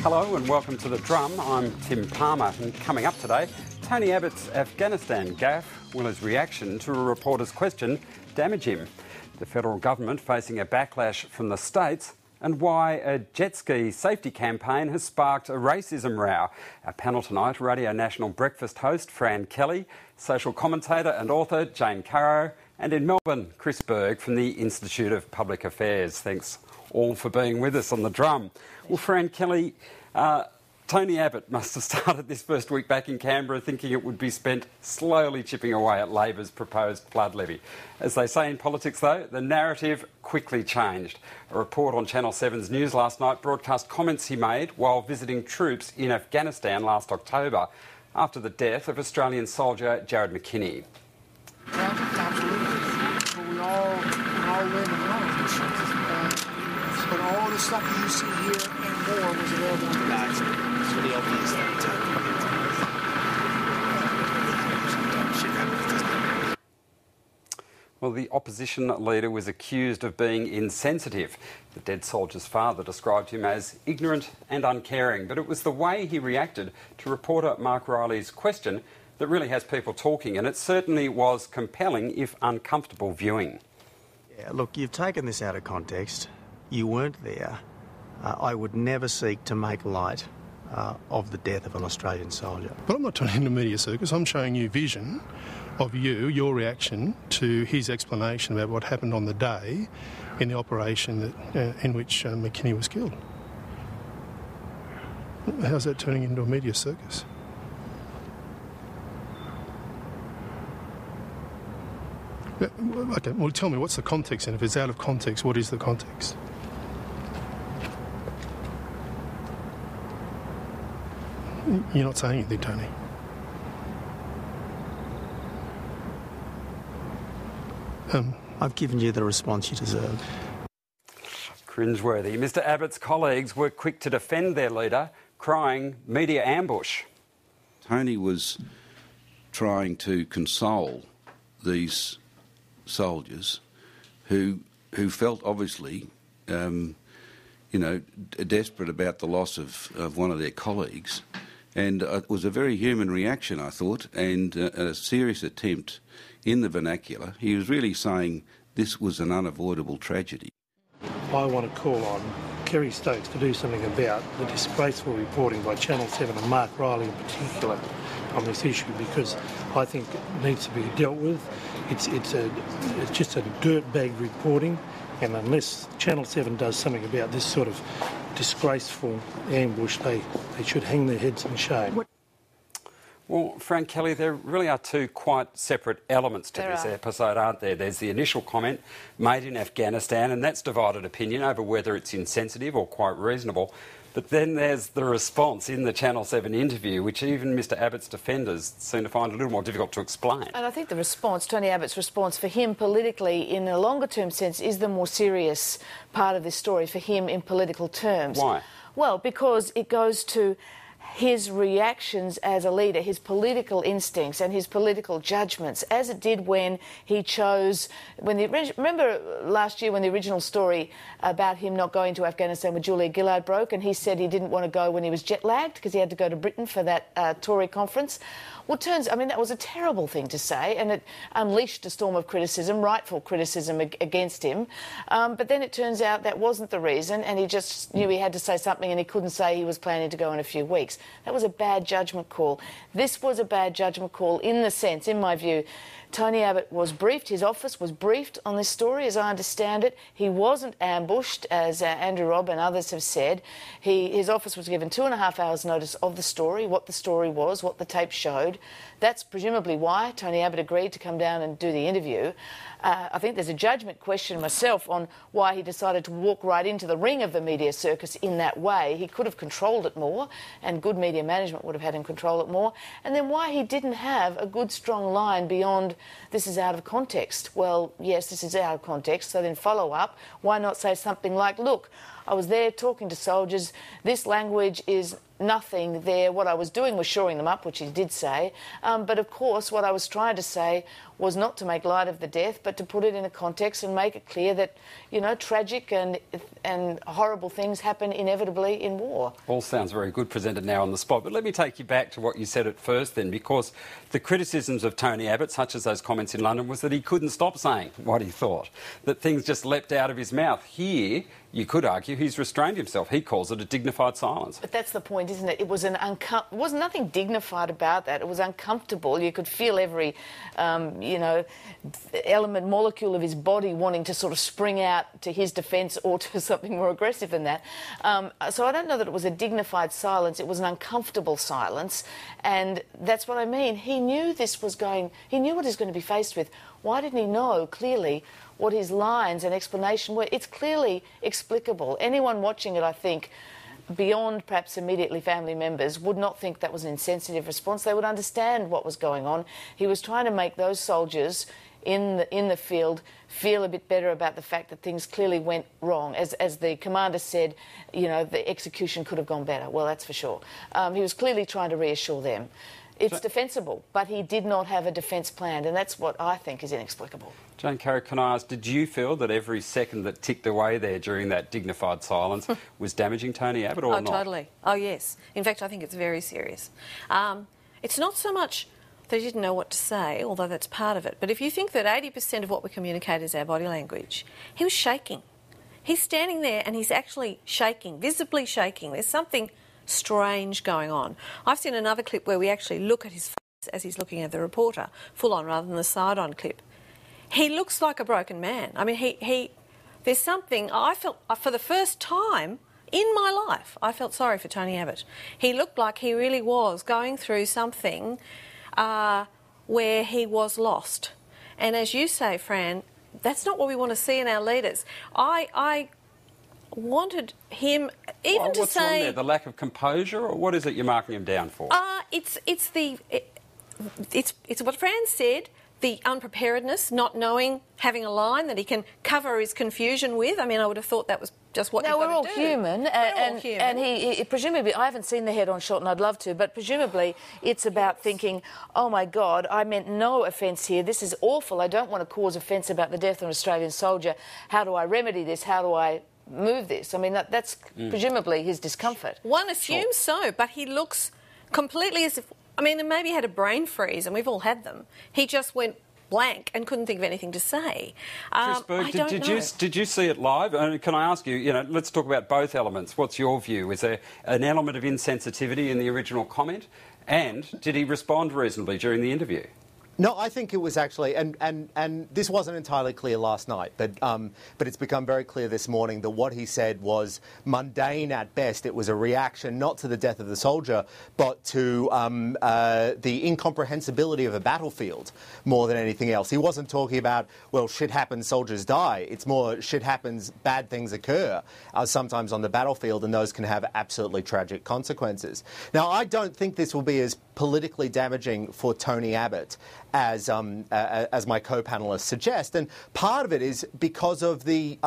Hello and welcome to The Drum. I'm Tim Palmer, and coming up today, Tony Abbott's Afghanistan gaffe. Will his reaction to a reporter's question damage him? The federal government facing a backlash from the states, and why a jet ski safety campaign has sparked a racism row. Our panel tonight, Radio National Breakfast host Fran Kelly, social commentator and author Jane Caro, and in Melbourne, Chris Berg from the Institute of Public Affairs. Thanks all for being with us on The Drum. Well, Fran Kelly, Tony Abbott must have started this first week back in Canberra thinking it would be spent slowly chipping away at Labor's proposed flood levy. As they say in politics, though, the narrative quickly changed. A report on Channel 7's news last night broadcast comments he made while visiting troops in Afghanistan last October after the death of Australian soldier Jared McKinney. Absolutely. We all live and know this. But all the stuff you see here and more was available on the guys. It's really obvious that Well, the opposition leader was accused of being insensitive. The dead soldier's father described him as ignorant and uncaring, but it was the way he reacted to reporter Mark Riley's question that really has people talking, and it certainly was compelling, if uncomfortable, viewing. Yeah, look, you've taken this out of context. You weren't there. I would never seek to make light of the death of an Australian soldier. But I'm not turning into media circus. I'm showing you vision of your reaction to his explanation about what happened on the day in the operation that, in which McKinney was killed. How's that turning into a media circus? Okay, well, tell me, what's the context, and if it's out of context, what is the context? You're not saying anything, Tony. I've given you the response you deserve. Cringeworthy. Mr Abbott's colleagues were quick to defend their leader, crying media ambush. Tony was trying to console these soldiers who felt obviously, desperate about the loss of one of their colleagues. And it was a very human reaction, I thought, and a serious attempt in the vernacular. He was really saying this was an unavoidable tragedy. I want to call on Kerry Stokes to do something about the disgraceful reporting by Channel 7 and Mark Riley in particular on this issue, because I think it needs to be dealt with. It's just a dirtbag reporting, and unless Channel 7 does something about this sort of disgraceful ambush, they should hang their heads in shame. Well, Fran Kelly, there really are two quite separate elements to this episode, aren't there? There's the initial comment made in Afghanistan, and that's divided opinion over whether it's insensitive or quite reasonable. But then there's the response in the Channel 7 interview, which even Mr Abbott's defenders seem to find a little more difficult to explain. And I think the response, Tony Abbott's response, for him politically, in a longer-term sense, is the more serious part of this story for him in political terms. Why? Well, because it goes to his reactions as a leader, his political instincts and his political judgments, as it did when he chose... remember last year when the original story about him not going to Afghanistan with Julia Gillard broke, and he said he didn't want to go when he was jet-lagged because he had to go to Britain for that Tory conference? Well, that was a terrible thing to say, and it unleashed a storm of criticism, rightful criticism against him. But then it turns out that wasn't the reason, and he just knew he had to say something, and he couldn't say he was planning to go in a few weeks. That was a bad judgment call. This was a bad judgment call in the sense, in my view, Tony Abbott was briefed, his office was briefed on this story, as I understand it. He wasn't ambushed, as Andrew Robb and others have said. His office was given 2.5 hours' notice of the story, what the story was, what the tape showed. That's presumably why Tony Abbott agreed to come down and do the interview. I think there's a judgment question myself on why he decided to walk right into the ring of the media circus in that way. He could have controlled it more, and good media management would have had him control it more. And then why he didn't have a good, strong line beyond, this is out of context. Well, yes, this is out of context, so then follow up. Why not say something like, look, I was there talking to soldiers. This language is nothing there. What I was doing was shoring them up, which he did say. But of course, what I was trying to say was not to make light of the death, but to put it in a context and make it clear that, you know, tragic and horrible things happen inevitably in war. All sounds very good presented now on the spot, but let me take you back to what you said at first then, because the criticisms of Tony Abbott, such as those comments in London, was that he couldn't stop saying what he thought, that things just leapt out of his mouth. Here, you could argue he's restrained himself. He calls it a dignified silence. But that's the point, isn't it? It was there was nothing dignified about that. It was uncomfortable. You could feel every, you know, element, molecule of his body wanting to sort of spring out to his defence or to something more aggressive than that. So I don't know that it was a dignified silence. It was an uncomfortable silence, and that's what I mean. He knew this was going. He knew what he was going to be faced with. Why didn't he know clearly what his lines and explanation were? It's clearly explicable. Anyone watching it, I think, beyond perhaps immediately family members, would not think that was an insensitive response. They would understand what was going on. He was trying to make those soldiers in the field feel a bit better about the fact that things clearly went wrong. As the commander said, you know, the execution could have gone better. Well, that's for sure. He was clearly trying to reassure them. It's defensible, but he did not have a defence planned, and that's what I think is inexplicable. Jane Caro, can I ask, did you feel that every second that ticked away there during that dignified silence was damaging Tony Abbott or not? Oh, totally. Oh, yes. In fact, I think it's very serious. It's not so much that he didn't know what to say, although that's part of it, but if you think that 80% of what we communicate is our body language, he was shaking. He's standing there and he's actually shaking, visibly shaking. There's something strange going on. I've seen another clip where we actually look at his face as he's looking at the reporter, full on rather than the side-on clip. He looks like a broken man. I mean, there's something, I felt, for the first time in my life, I felt sorry for Tony Abbott. He looked like he really was going through something where he was lost. And as you say, Fran, that's not what we want to see in our leaders. I wanted him even to what's say... wrong there? The lack of composure, or what is it you're marking him down for? It's what Fran said, the unpreparedness, not knowing, having a line that he can cover his confusion with. I mean, I would have thought that was just what now, you've we're all got to do. human, We're all human. And he presumably, I haven't seen the head-on shot and I'd love to, but presumably it's about thinking, oh my God, I meant no offence here, this is awful, I don't want to cause offence about the death of an Australian soldier, how do I remedy this, how do I move this? I mean, that's presumably his discomfort. One assumes so, but he looks completely as if... I mean, maybe he had a brain freeze, and we've all had them. He just went blank and couldn't think of anything to say. Chris Berg, did you see it live? Can I ask you, let's talk about both elements. What's your view? Is there an element of insensitivity in the original comment? And did he respond reasonably during the interview? No, I think it was actually, and this wasn't entirely clear last night, but it's become very clear this morning that what he said was mundane at best. It was a reaction not to the death of the soldier, but to the incomprehensibility of a battlefield more than anything else. He wasn't talking about, well, shit happens, soldiers die. It's more shit happens, bad things occur sometimes on the battlefield, and those can have absolutely tragic consequences. Now, I don't think this will be as politically damaging for Tony Abbott as my co-panellists suggest, and part of it is because of the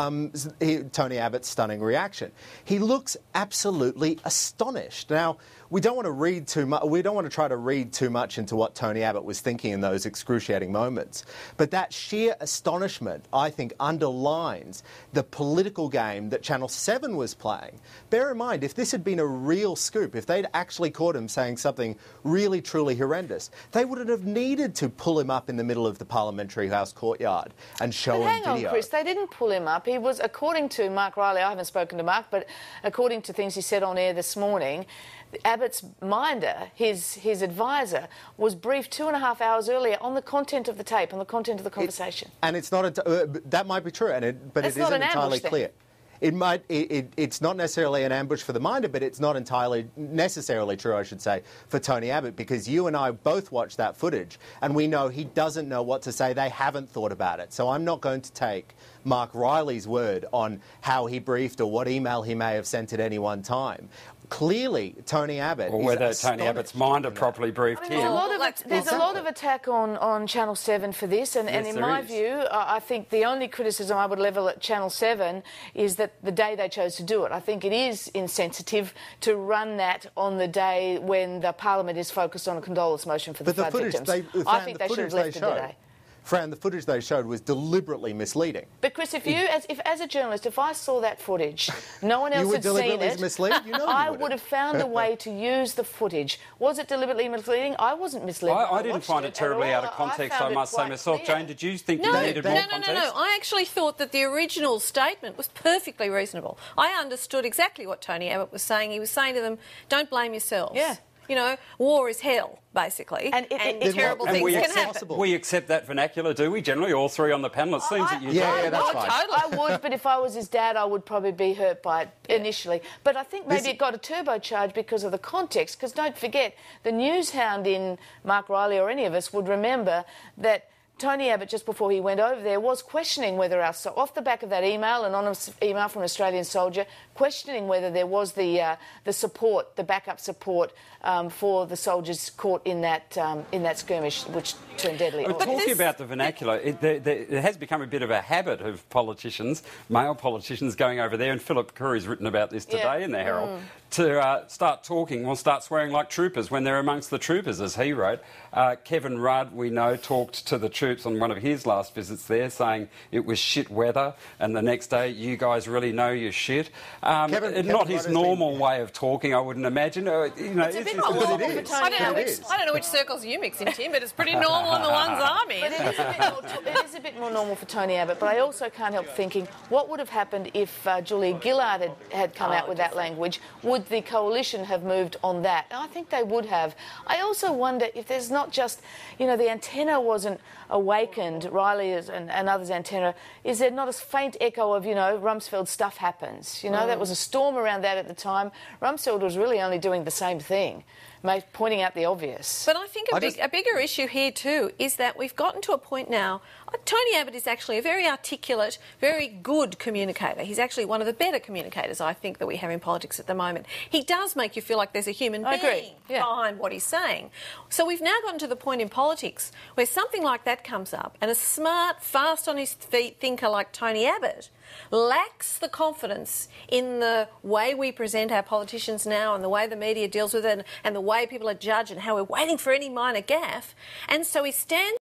Tony Abbott's stunning reaction. He looks absolutely astonished. Now, we don't want to read too much. We don't want to try to read too much into what Tony Abbott was thinking in those excruciating moments. But that sheer astonishment, I think, underlines the political game that Channel 7 was playing. Bear in mind, if this had been a real scoop, if they'd actually caught him saying something really, truly horrendous, they wouldn't have needed to pull him up in the middle of the Parliamentary House courtyard and show him video. Hang on, Chris, they didn't pull him up. He was, according to Mark Riley, I haven't spoken to Mark, but according to things he said on air this morning, Abbott's minder, his advisor, was briefed 2.5 hours earlier on the content of the tape, on the content of the conversation. And it's not that might be true, but it isn't entirely clear. It's not necessarily an ambush for the minder, but it's not entirely necessarily true, I should say, for Tony Abbott, because you and I both watched that footage, and we know he doesn't know what to say. They haven't thought about it. So I'm not going to take Mark Riley's word on how he briefed or what email he may have sent at any one time. Clearly, Tony Abbott or whether Tony Abbott's minder properly briefed him. There's a lot of attack on Channel 7 for this, and in my view, I think the only criticism I would level at Channel 7 is that the day they chose to do it. I think it is insensitive to run that on the day when the Parliament is focused on a condolence motion for the flood victims. I think they should have left it today. Fran, the footage they showed was deliberately misleading. But Chris, if as a journalist, if I saw that footage, no one else had seen it, mislead? You know I would have found a way to use the footage. Was it deliberately misleading? I wasn't misled. I didn't find it terribly out of context, I must say myself. Jane, did you think you needed more context? No. I actually thought that the original statement was perfectly reasonable. I understood exactly what Tony Abbott was saying. He was saying to them, don't blame yourselves. Yeah. You know, war is hell, basically, and terrible things can happen. We accept that vernacular, do we? Generally, all three on the panel. It seems that you do. Yeah, that's fine. I would, but if I was his dad, I would probably be hurt by it initially. But I think maybe it got a turbocharge because of the context, because don't forget, the news hound in Mark Riley or any of us would remember that Tony Abbott, just before he went over there, was questioning whether off the back of that email, an anonymous email from an Australian soldier, questioning whether there was the support, the backup support for the soldiers caught in that skirmish, which turned deadly. But talking about the vernacular, it has become a bit of a habit of politicians, male politicians, going over there, and Philip Curry's written about this today in the Herald, to start swearing like troopers when they're amongst the troopers, as he wrote. Kevin Rudd, we know, talked to the troops on one of his last visits there, saying it was shit weather, and the next day, you guys really know your shit. Kevin not his normal way of talking, I wouldn't imagine. It's a bit more normal for Tony Abbott. I don't know which circles you mix in, Tim, but it's pretty normal in the ones I'm in. It is a bit more normal for Tony Abbott, but I also can't help thinking, what would have happened if Julia Gillard had come out with that language? Would the coalition have moved on that? And I think they would have. I also wonder if there's not just, the antenna wasn't awakened, Riley's and others' antenna, is there not a faint echo of, Rumsfeld stuff happens? That was a storm around that at the time. Rumsfeld was really only doing the same thing, pointing out the obvious. But I think a bigger issue here too is that we've gotten to a point now, Tony Abbott is actually a very articulate, very good communicator. He's actually one of the better communicators, I think, that we have in politics at the moment. He does make you feel like there's a human being behind what he's saying. So we've now gotten to the point in politics where something like that comes up and a smart, fast on his feet thinker like Tony Abbott lacks the confidence in the way we present our politicians now and the way the media deals with it and the way people are judged and how we're waiting for any minor gaffe. And so he stands